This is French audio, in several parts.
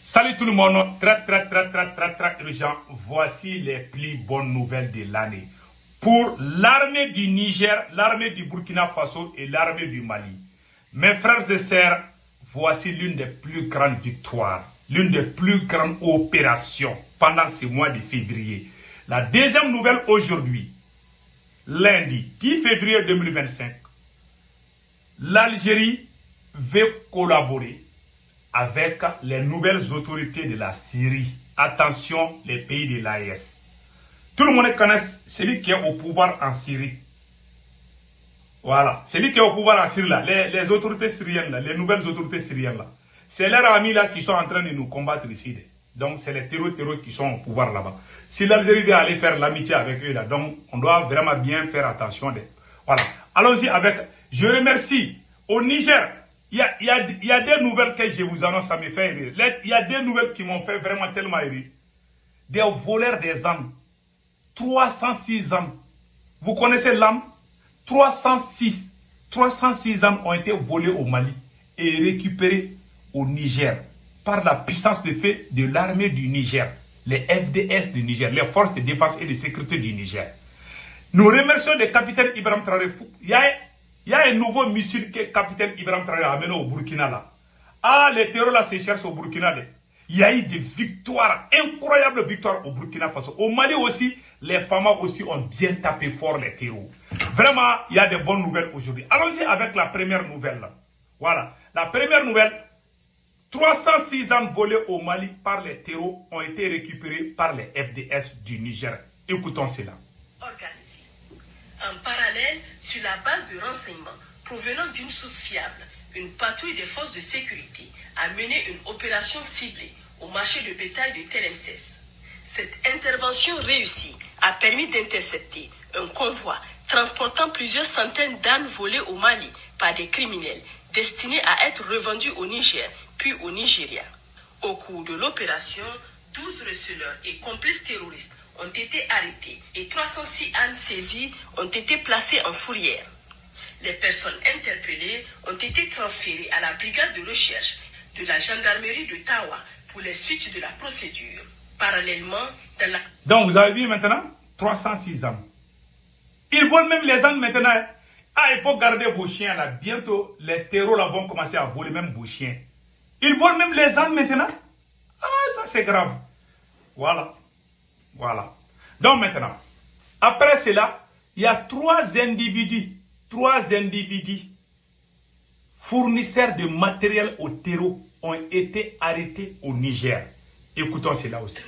Salut tout le monde, très urgent. Voici les plus bonnes nouvelles de l'année. Pour l'armée du Niger, l'armée du Burkina Faso et l'armée du Mali. Mes frères et sœurs, voici l'une des plus grandes victoires, l'une des plus grandes opérations pendant ce mois de février. La deuxième nouvelle aujourd'hui, lundi 10 février 2025, l'Algérie veut collaborer avec les nouvelles autorités de la Syrie. Attention, les pays de l'AES. Tout le monde connaît celui qui est au pouvoir en Syrie. Voilà, celui qui est au pouvoir en Syrie, là, les autorités syriennes, là, les nouvelles autorités syriennes, là, c'est leurs amis là qui sont en train de nous combattre ici. Donc, c'est les terroristes qui sont au pouvoir là-bas. Si l'Algérie veut aller faire l'amitié avec eux, là, donc, on doit vraiment bien faire attention. Voilà, allons-y avec... Je remercie au Niger. Il y a des nouvelles que je vous annonce, ça me fait rire. Il y a des nouvelles qui m'ont fait vraiment tellement rire. Des voleurs des âmes. 306 âmes. Vous connaissez l'âme? 306 âmes ont été volées au Mali et récupérées au Niger par la puissance de feu de l'armée du Niger, les FDS du Niger, les forces de défense et de sécurité du Niger. Nous remercions le capitaine Ibrahim Traoré. Il y a un nouveau missile que le capitaine Ibrahim Traoré a amené au Burkina là. Ah, les terroristes là se cherchent au Burkina. Il y a eu des victoires, incroyables victoires au Burkina Faso. Au Mali aussi, les femmes aussi ont bien tapé fort les terroristes. Vraiment, il y a des bonnes nouvelles aujourd'hui. Allons-y avec la première nouvelle là. Voilà, la première nouvelle. 306 âmes volées au Mali par les terroristes ont été récupérées par les FDS du Niger. Écoutons cela. Organisé. En parallèle, sur la base de renseignements provenant d'une source fiable, une patrouille des forces de sécurité a mené une opération ciblée au marché de bétail de Tlemcès. Cette intervention réussie a permis d'intercepter un convoi transportant plusieurs centaines d'ânes volés au Mali par des criminels destinés à être revendus au Niger puis au Nigeria. Au cours de l'opération, 12 receleurs et complices terroristes ont été arrêtés et 306 ânes saisis ont été placés en fourrière. Les personnes interpellées ont été transférées à la brigade de recherche de la gendarmerie de Tawa pour les suites de la procédure. Parallèlement, dans la... Donc, vous avez vu maintenant 306 ânes. Ils volent même les ânes maintenant. Ah, il faut garder vos chiens là. Bientôt, les terreaux là vont commencer à voler même vos chiens. Ils volent même les ânes maintenant. Ah, ça c'est grave. Voilà. Voilà. Donc maintenant, après cela, il y a trois individus fournisseurs de matériel au terreau ont été arrêtés au Niger. Écoutons cela aussi.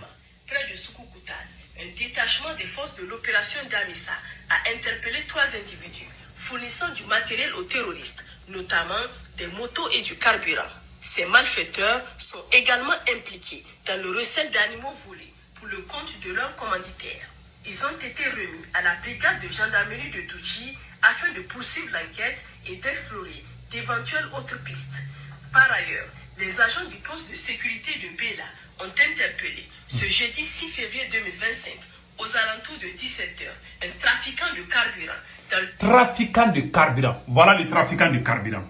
Près de Soukoukoutane, un détachement des forces de l'opération d'Amissa a interpellé 3 individus fournissant du matériel aux terroristes, notamment des motos et du carburant. Ces malfaiteurs sont également impliqués dans le recel d'animaux volés pour le compte de leurs commanditaires. Ils ont été remis à la brigade de gendarmerie de Touchi afin de poursuivre l'enquête et d'explorer d'éventuelles autres pistes. Par ailleurs, les agents du poste de sécurité de Bela ont interpellé ce jeudi 6 février 2025 aux alentours de 17h un trafiquant de carburant. Trafiquant de carburant. Voilà le trafiquant de carburant.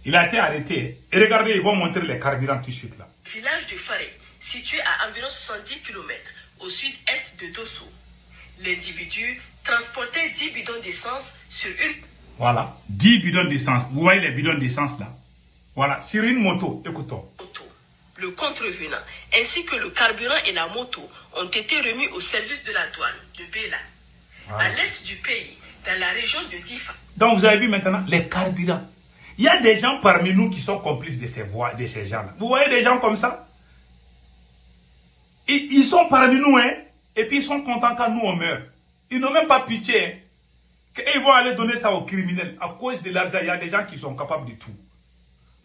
Il a été arrêté. Et regardez, ils vont montrer les carburants tout de suite là. Village de Faré, situé à environ 70 km au sud-est de Dosso. L'individu transportait 10 bidons d'essence sur une... Voilà, 10 bidons d'essence. Vous voyez les bidons d'essence là? Voilà, sur une moto. Écoutons. Le contrevenant ainsi que le carburant et la moto ont été remis au service de la douane de Bela, voilà, à l'est du pays, dans la région de Difa. Donc vous avez vu maintenant les carburants. Il y a des gens parmi nous qui sont complices de ces gens-là. Vous voyez des gens comme ça? Ils sont parmi nous, hein, et puis ils sont contents quand nous on meurt. Ils n'ont même pas pitié, hein, qu'ils vont aller donner ça aux criminels. À cause de l'argent, il y a des gens qui sont capables de tout.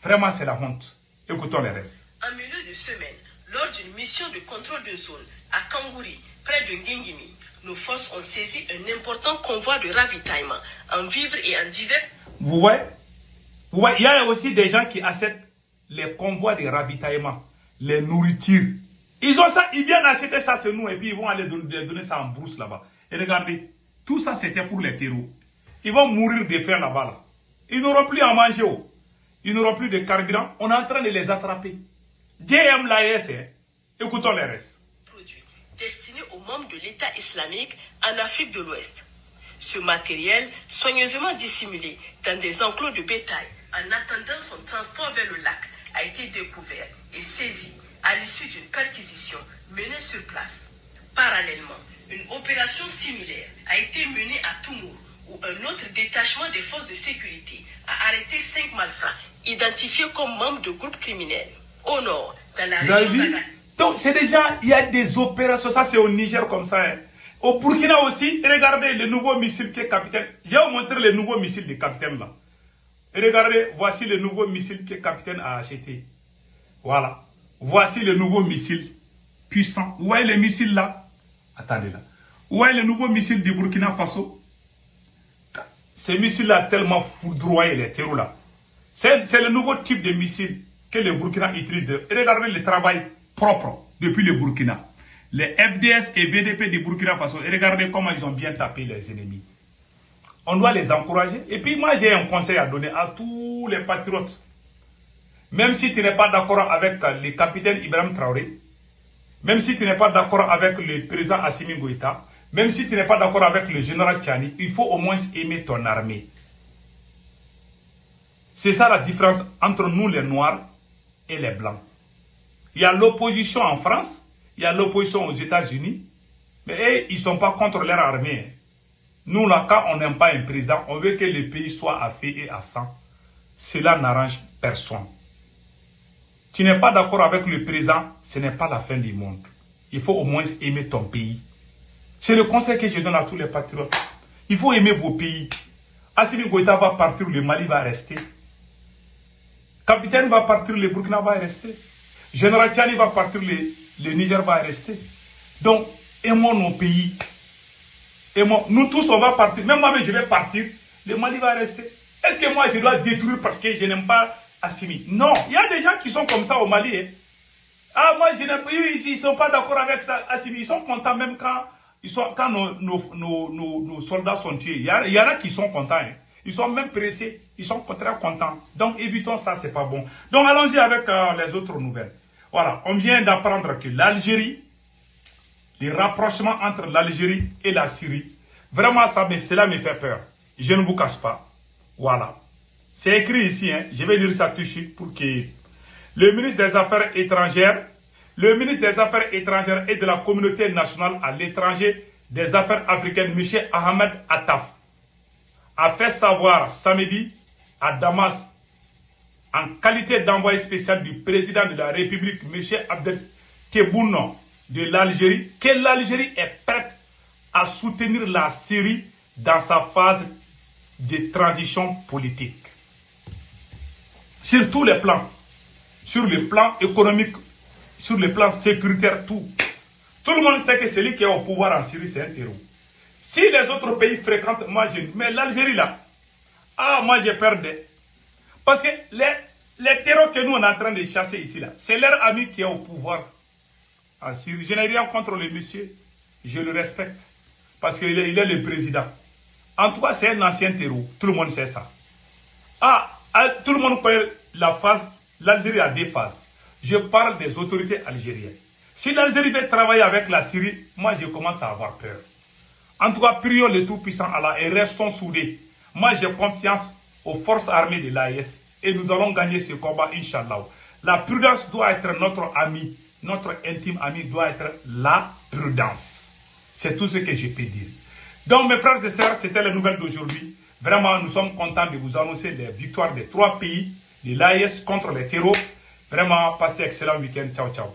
Vraiment, c'est la honte. Écoutons les restes. En milieu de semaine, lors d'une mission de contrôle de zone à Kangouri, près de Ngingimi, nos forces ont saisi un important convoi de ravitaillement en vivres et en divers... Vous voyez? Il y a aussi des gens qui achètent les convois de ravitaillement, les nourritures. Ils ont ça, ils viennent acheter ça chez nous et puis ils vont aller donner ça en brousse là-bas. Et regardez, tout ça c'était pour les terreaux. Ils vont mourir de faim là-bas. Là. Ils n'auront plus à manger. Ils n'auront plus de carburant. On est en train de les attraper. Dieu aime l'AES, hein. Écoutons les restes. Produit destiné aux membres de l'État islamique en Afrique de l'Ouest. Ce matériel, soigneusement dissimulé dans des enclos de bétail en attendant son transport vers le lac, a été découvert et saisi à l'issue d'une perquisition menée sur place. Parallèlement, une opération similaire a été menée à Toumour, où un autre détachement des forces de sécurité a arrêté 5 malfrats identifiés comme membres de groupes criminels. Au nord, dans la région d'Agadez. Donc c'est déjà, il y a des opérations, ça c'est au Niger comme ça. Hein. Au Burkina aussi, regardez le nouveau missile que capitaine. Je vais vous montrer les nouveaux missiles du capitaine là. Et regardez, voici le nouveau missile que capitaine a acheté. Voilà. Voici le nouveau missile puissant. Vous voyez les missiles là? Attendez là. Vous voyez le nouveau missile du Burkina Faso? Ces missiles-là tellement foudroyé les terreaux là. C'est le nouveau type de missile que le Burkina utilise. Regardez le travail propre depuis le Burkina. Les FDS et VDP du Burkina Faso, et regardez comment ils ont bien tapé les ennemis. On doit les encourager. Et puis moi j'ai un conseil à donner à tous les patriotes. Même si tu n'es pas d'accord avec le capitaine Ibrahim Traoré, même si tu n'es pas d'accord avec le président Assimi Goïta, même si tu n'es pas d'accord avec le général Tchani, il faut au moins aimer ton armée. C'est ça la différence entre nous les Noirs et les Blancs. Il y a l'opposition en France, il y a l'opposition aux États-Unis, mais eux, ils ne sont pas contre leur armée. Nous, là, quand on n'aime pas un président, on veut que le pays soit à feu et à sang. Cela n'arrange personne. Tu n'es pas d'accord avec le président, ce n'est pas la fin du monde. Il faut au moins aimer ton pays. C'est le conseil que je donne à tous les patriotes. Il faut aimer vos pays. Assimi Goïta va partir, le Mali va rester. Capitaine va partir, le Burkina va rester. Général Tchani va partir, le Niger va rester. Donc, aimons nos pays. Aimons. Nous tous, on va partir. Même moi, je vais partir. Le Mali va rester. Est-ce que moi, je dois détruire parce que je n'aime pas Assimi? Non. Il y a des gens qui sont comme ça au Mali. Hein. Ah, moi, je n'aime pas. Ils ne sont pas d'accord avec ça, Assimi. Ils sont contents même quand nos soldats sont tués. Il y en a qui sont contents. Hein. Ils sont même pressés. Ils sont très contents. Donc, évitons ça, c'est pas bon. Donc, allons-y avec les autres nouvelles. Voilà, on vient d'apprendre que l'Algérie, les rapprochements entre l'Algérie et la Syrie, vraiment, cela me fait peur. Je ne vous cache pas. Voilà. C'est écrit ici, hein, je vais lire ça tout de suite pour que le ministre des Affaires étrangères, et de la communauté nationale à l'étranger des Affaires africaines, M. Ahmed Attaf, a fait savoir samedi à Damas, en qualité d'envoyé spécial du président de la République, M. Abdel Tebboune de l'Algérie, que l'Algérie est prête à soutenir la Syrie dans sa phase de transition politique. Sur tous les plans, sur le plan économique, sur le plan sécuritaire, tout. Tout le monde sait que celui qui est au pouvoir en Syrie, c'est un terreau. Si les autres pays fréquentent, mais l'Algérie là, moi j'ai peur de... Parce que les terreaux que nous on est en train de chasser ici là, c'est leur ami qui est au pouvoir en Syrie. Je n'ai rien contre le monsieur, je le respecte. Parce qu'il est le président. En tout cas, c'est un ancien terreau, tout le monde sait ça. Tout le monde connaît la phase, l'Algérie a des phases. Je parle des autorités algériennes. Si l'Algérie veut travailler avec la Syrie, moi je commence à avoir peur. En tout cas, prions le Tout-Puissant Allah et restons soudés. Moi j'ai confiance aux forces armées de l'AES et nous allons gagner ce combat, Inch'Allah. La prudence doit être notre ami, notre intime ami doit être la prudence. C'est tout ce que je peux dire. Donc mes frères et sœurs, c'était la nouvelle d'aujourd'hui. Vraiment, nous sommes contents de vous annoncer les victoires des 3 pays de l'AES contre les terreaux. Vraiment, passez un excellent week-end. Ciao, ciao.